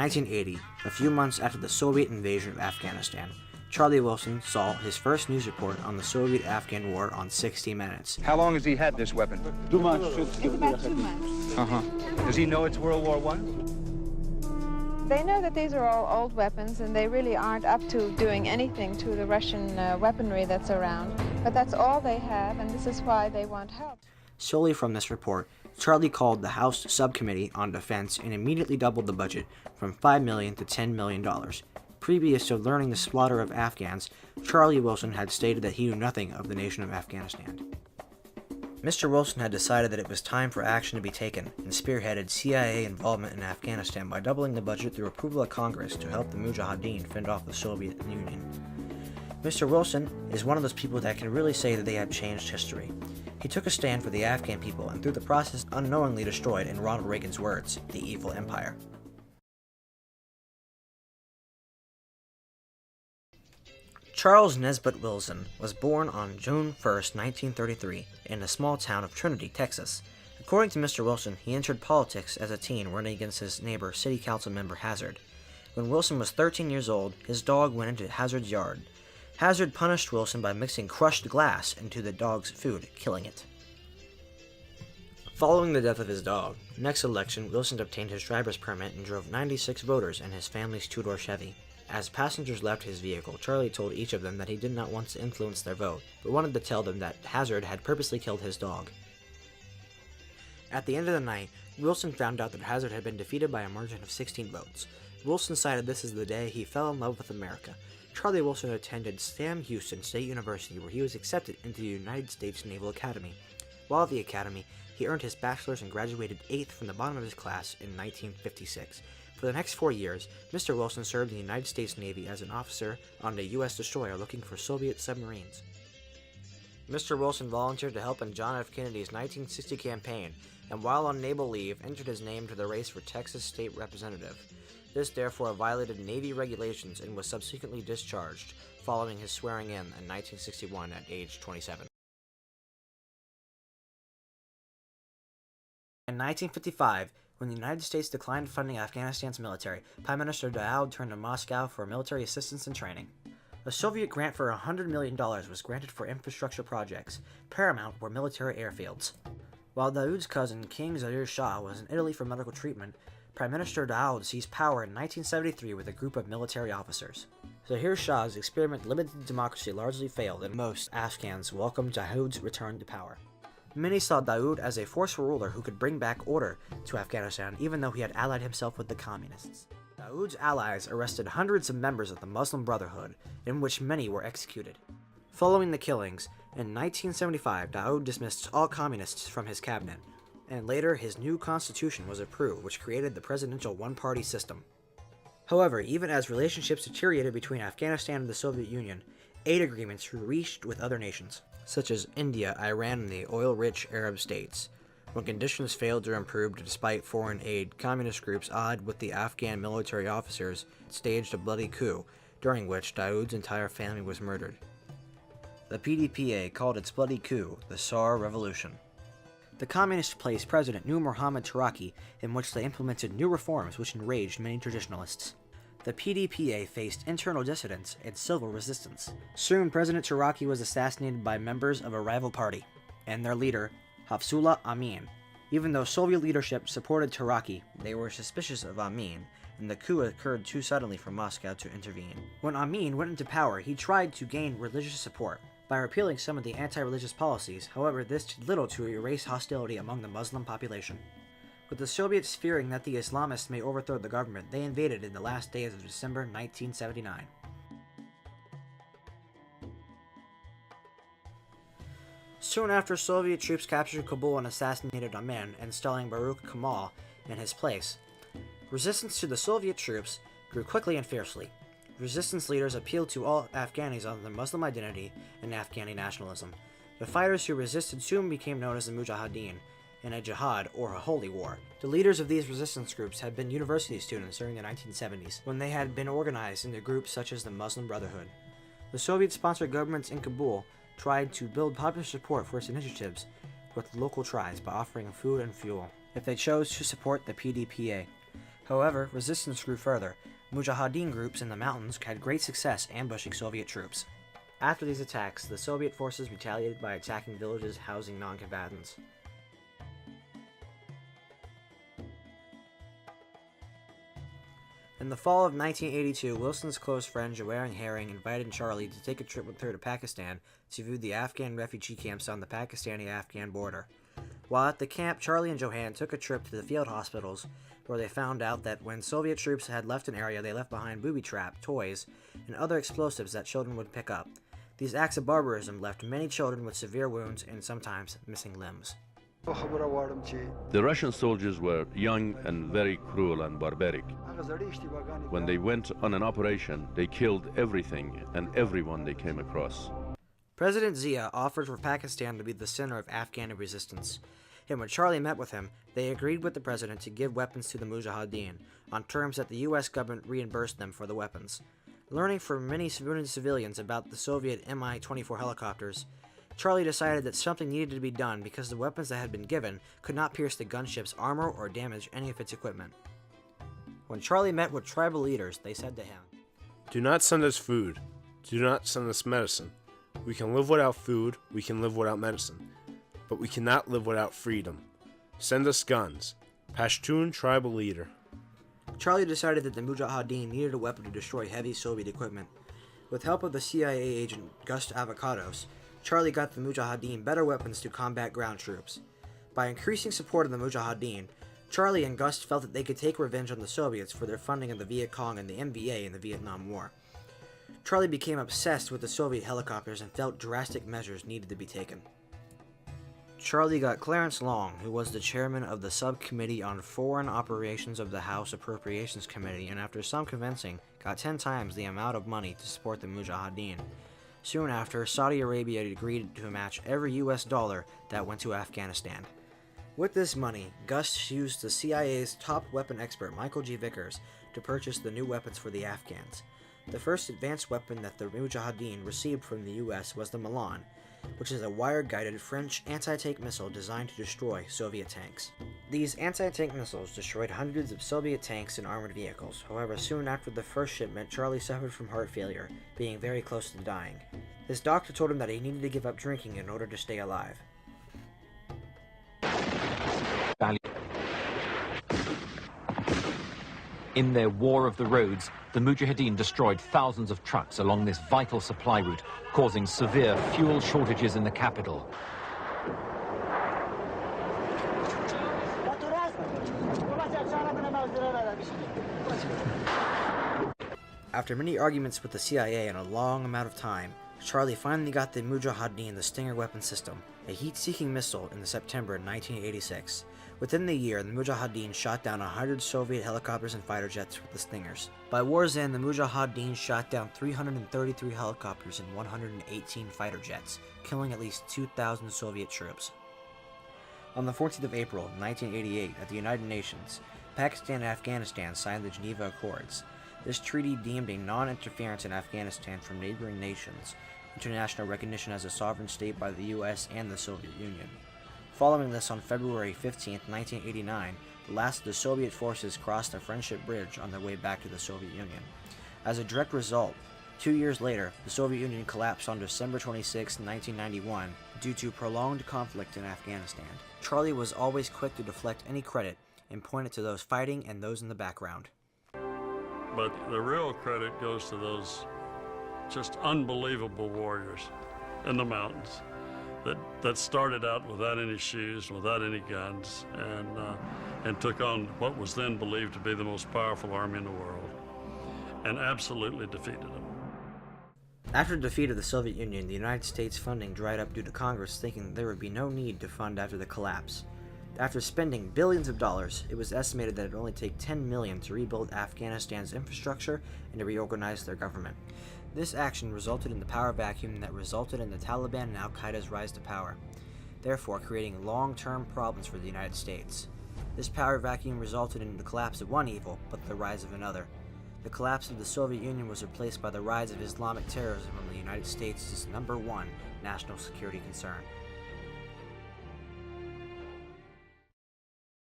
1980, a few months after the Soviet invasion of Afghanistan, Charlie Wilson saw his first news report on the Soviet-Afghan War on 60 Minutes. How long has he had this weapon? 2 months. It's about 2 months. Does he know it's World War I? They know that these are all old weapons, and they really aren't up to doing anything to the Russian weaponry that's around. But that's all they have, and this is why they want help. Solely from this report, Charlie called the House Subcommittee on Defense and immediately doubled the budget from $5 million to $10 million. Previous to learning the slaughter of Afghans, Charlie Wilson had stated that he knew nothing of the nation of Afghanistan. Mr. Wilson had decided that it was time for action to be taken and spearheaded CIA involvement in Afghanistan by doubling the budget through approval of Congress to help the Mujahideen fend off the Soviet Union. Mr. Wilson is one of those people that can really say that they have changed history. He took a stand for the Afghan people and through the process unknowingly destroyed, in Ronald Reagan's words, the evil empire. Charles Nesbitt Wilson was born on June 1, 1933, in the small town of Trinity, Texas. According to Mr. Wilson, he entered politics as a teen running against his neighbor, City Council member Hazard. When Wilson was 13 years old, his dog went into Hazard's yard. Hazard punished Wilson by mixing crushed glass into the dog's food, killing it. Following the death of his dog, next election, Wilson obtained his driver's permit and drove 96 voters in his family's two-door Chevy. As passengers left his vehicle, Charlie told each of them that he did not want to influence their vote, but wanted to tell them that Hazard had purposely killed his dog. At the end of the night, Wilson found out that Hazard had been defeated by a margin of 16 votes. Wilson cited this as the day he fell in love with America. Charlie Wilson attended Sam Houston State University, where he was accepted into the United States Naval Academy. While at the academy, he earned his bachelor's and graduated 8th from the bottom of his class in 1956. For the next 4 years, Mr. Wilson served in the United States Navy as an officer on a U.S. destroyer looking for Soviet submarines. Mr. Wilson volunteered to help in John F. Kennedy's 1960 campaign, and while on naval leave, entered his name to the race for Texas State Representative. This therefore violated Navy regulations and was subsequently discharged, following his swearing in 1961 at age 27. In 1955, when the United States declined funding Afghanistan's military, Prime Minister Daoud turned to Moscow for military assistance and training. A Soviet grant for $100 million was granted for infrastructure projects. Paramount were military airfields. While Daoud's cousin, King Zahir Shah, was in Italy for medical treatment, Prime Minister Daoud seized power in 1973 with a group of military officers. Zahir Shah's experiment limited democracy largely failed, and most Afghans welcomed Daoud's return to power. Many saw Daoud as a forceful ruler who could bring back order to Afghanistan, even though he had allied himself with the communists. Daoud's allies arrested hundreds of members of the Muslim Brotherhood, in which many were executed. Following the killings, in 1975, Daoud dismissed all communists from his cabinet, and later his new constitution was approved, which created the presidential one-party system. However, even as relationships deteriorated between Afghanistan and the Soviet Union, aid agreements were reached with other nations, such as India, Iran, and the oil-rich Arab states. When conditions failed to improve despite foreign aid, communist groups allied with the Afghan military officers staged a bloody coup, during which Daoud's entire family was murdered. The PDPA called its bloody coup the Saur Revolution. The communists placed President Nur Muhammad Taraki, in which they implemented new reforms which enraged many traditionalists. The PDPA faced internal dissidents and civil resistance. Soon, President Taraki was assassinated by members of a rival party, and their leader, Hafizullah Amin. Even though Soviet leadership supported Taraki, they were suspicious of Amin, and the coup occurred too suddenly for Moscow to intervene. When Amin went into power, he tried to gain religious support by repealing some of the anti-religious policies. However, this did little to erase hostility among the Muslim population. With the Soviets fearing that the Islamists may overthrow the government, they invaded in the last days of December 1979. Soon after, Soviet troops captured Kabul and assassinated Amin, installing Baruch Kemal in his place. Resistance to the Soviet troops grew quickly and fiercely. Resistance leaders appealed to all Afghanis on their Muslim identity and Afghani nationalism. The fighters who resisted soon became known as the Mujahideen, in a jihad or a holy war. The leaders of these resistance groups had been university students during the 1970s, when they had been organized into groups such as the Muslim Brotherhood. The Soviet-sponsored governments in Kabul tried to build popular support for its initiatives with local tribes by offering food and fuel if they chose to support the PDPA. However, resistance grew further. Mujahideen groups in the mountains had great success ambushing Soviet troops. After these attacks, the Soviet forces retaliated by attacking villages housing non-combatants. In the fall of 1982, Wilson's close friend Joanne Herring invited Charlie to take a trip with her to Pakistan to view the Afghan refugee camps on the Pakistani-Afghan border. While at the camp, Charlie and Joanne took a trip to the field hospitals, where they found out that when Soviet troops had left an area, they left behind booby trap, toys, and other explosives that children would pick up. These acts of barbarism left many children with severe wounds and sometimes missing limbs. The Russian soldiers were young and very cruel and barbaric. When they went on an operation, they killed everything and everyone they came across. President Zia offered for Pakistan to be the center of Afghan resistance, and when Charlie met with him, they agreed with the president to give weapons to the Mujahideen, on terms that the U.S. government reimbursed them for the weapons. Learning from many wounded civilians about the Soviet Mi-24 helicopters, Charlie decided that something needed to be done because the weapons that had been given could not pierce the gunship's armor or damage any of its equipment. When Charlie met with tribal leaders, they said to him, "Do not send us food. Do not send us medicine. We can live without food, we can live without medicine, but we cannot live without freedom. Send us guns." Pashtun tribal leader. Charlie decided that the Mujahideen needed a weapon to destroy heavy Soviet equipment. With help of the CIA agent Gust Avocados, Charlie got the Mujahideen better weapons to combat ground troops. By increasing support of the Mujahideen, Charlie and Gust felt that they could take revenge on the Soviets for their funding of the Viet Cong and the MVA in the Vietnam War. Charlie became obsessed with the Soviet helicopters and felt drastic measures needed to be taken. Charlie got Clarence Long, who was the chairman of the Subcommittee on Foreign Operations of the House Appropriations Committee, and after some convincing, got 10 times the amount of money to support the Mujahideen. Soon after, Saudi Arabia agreed to match every US dollar that went to Afghanistan. With this money, Gus used the CIA's top weapon expert Michael G. Vickers to purchase the new weapons for the Afghans. The first advanced weapon that the Mujahideen received from the US was the Milan, which is a wire-guided French anti-tank missile designed to destroy Soviet tanks. These anti-tank missiles destroyed hundreds of Soviet tanks and armored vehicles. However, soon after the first shipment, Charlie suffered from heart failure, being very close to dying. His doctor told him that he needed to give up drinking in order to stay alive. In their War of the Roads, the Mujahideen destroyed thousands of trucks along this vital supply route, causing severe fuel shortages in the capital. After many arguments with the CIA and a long amount of time, Charlie finally got the Mujahideen the Stinger weapon system, a heat-seeking missile, in September 1986. Within the year, the Mujahideen shot down 100 Soviet helicopters and fighter jets with the Stingers. By war's end, the Mujahideen shot down 333 helicopters and 118 fighter jets, killing at least 2,000 Soviet troops. On the 14th of April, 1988, at the United Nations, Pakistan and Afghanistan signed the Geneva Accords. This treaty deemed a non-interference in Afghanistan from neighboring nations, international recognition as a sovereign state by the US and the Soviet Union. Following this, on February 15, 1989, the last of the Soviet forces crossed the Friendship Bridge on their way back to the Soviet Union. As a direct result, 2 years later, the Soviet Union collapsed on December 26, 1991, due to prolonged conflict in Afghanistan. Charlie was always quick to deflect any credit and point it to those fighting and those in the background. But the real credit goes to those just unbelievable warriors in the mountains that started out without any shoes, without any guns, and took on what was then believed to be the most powerful army in the world, and absolutely defeated them. After the defeat of the Soviet Union, the United States funding dried up due to Congress thinking there would be no need to fund after the collapse. After spending billions of dollars, it was estimated that it would only take $10 million to rebuild Afghanistan's infrastructure and to reorganize their government. This action resulted in the power vacuum that resulted in the Taliban and Al-Qaeda's rise to power, therefore creating long-term problems for the United States. This power vacuum resulted in the collapse of one evil, but the rise of another. The collapse of the Soviet Union was replaced by the rise of Islamic terrorism, and the United States' #1 national security concern.